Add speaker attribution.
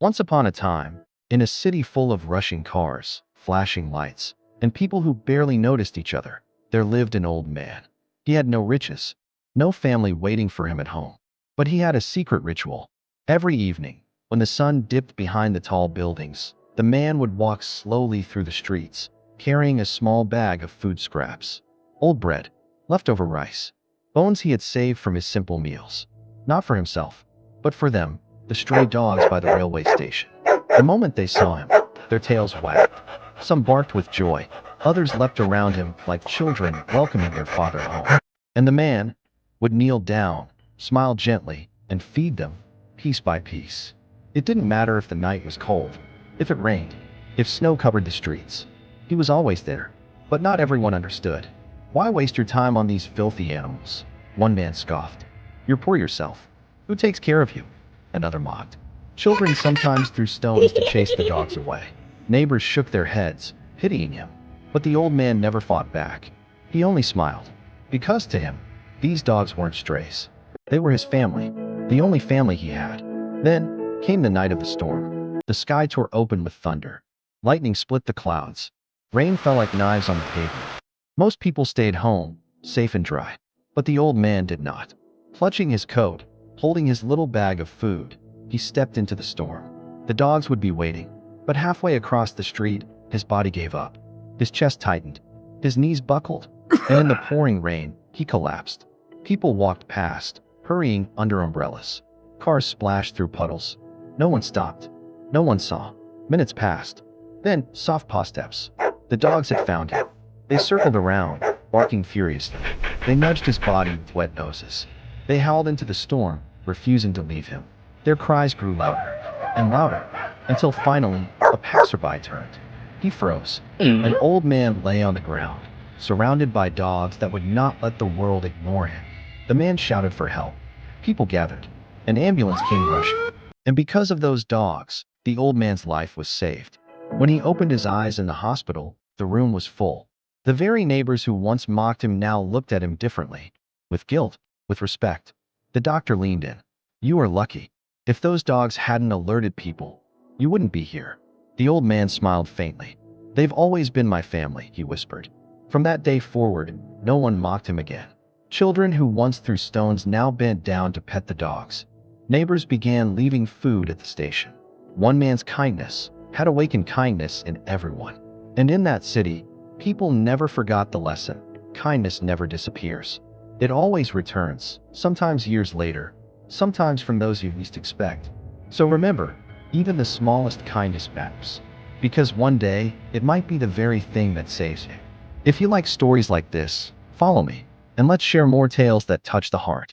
Speaker 1: Once upon a time, in a city full of rushing cars, flashing lights, and people who barely noticed each other, there lived an old man. He had no riches, no family waiting for him at home. But he had a secret ritual. Every evening, when the sun dipped behind the tall buildings, the man would walk slowly through the streets, carrying a small bag of food scraps. Old bread, leftover rice, bones he had saved from his simple meals. Not for himself, but for them, the stray dogs by the railway station. The moment they saw him, their tails wagged. Some barked with joy, others leapt around him like children welcoming their father home. And the man would kneel down, smile gently, and feed them, piece by piece. It didn't matter if the night was cold, if it rained, if snow covered the streets. He was always there. But not everyone understood. Why waste your time on these filthy animals? One man scoffed. You're poor yourself. Who takes care of you? Another mocked. Children sometimes threw stones to chase the dogs away. Neighbors shook their heads, pitying him. But the old man never fought back. He only smiled. Because to him, these dogs weren't strays. They were his family, the only family he had. Then came the night of the storm. The sky tore open with thunder. Lightning split the clouds. Rain fell like knives on the pavement. Most people stayed home, safe and dry. But the old man did not. Clutching his coat, holding his little bag of food, he stepped into the storm. The dogs would be waiting, but halfway across the street, his body gave up. His chest tightened, his knees buckled, and in the pouring rain, he collapsed. People walked past, hurrying under umbrellas. Cars splashed through puddles. No one stopped. No one saw. Minutes passed. Then, soft paw steps. The dogs had found him. They circled around, barking furiously. They nudged his body with wet noses. They howled into the storm, refusing to leave him. Their cries grew louder and louder, until finally, a passerby turned. He froze. An old man lay on the ground, surrounded by dogs that would not let the world ignore him. The man shouted for help. People gathered. An ambulance came rushing. And because of those dogs, the old man's life was saved. When he opened his eyes in the hospital, the room was full. The very neighbors who once mocked him now looked at him differently. With guilt, with respect. The doctor leaned in. You are lucky. If those dogs hadn't alerted people, you wouldn't be here. The old man smiled faintly. They've always been my family, he whispered. From that day forward, no one mocked him again. Children who once threw stones now bent down to pet the dogs. Neighbors began leaving food at the station. One man's kindness had awakened kindness in everyone. And in that city, people never forgot the lesson. Kindness never disappears. It always returns, sometimes years later, sometimes from those you least expect. So remember, even the smallest kindness matters. Because one day, it might be the very thing that saves you. If you like stories like this, follow me, and let's share more tales that touch the heart.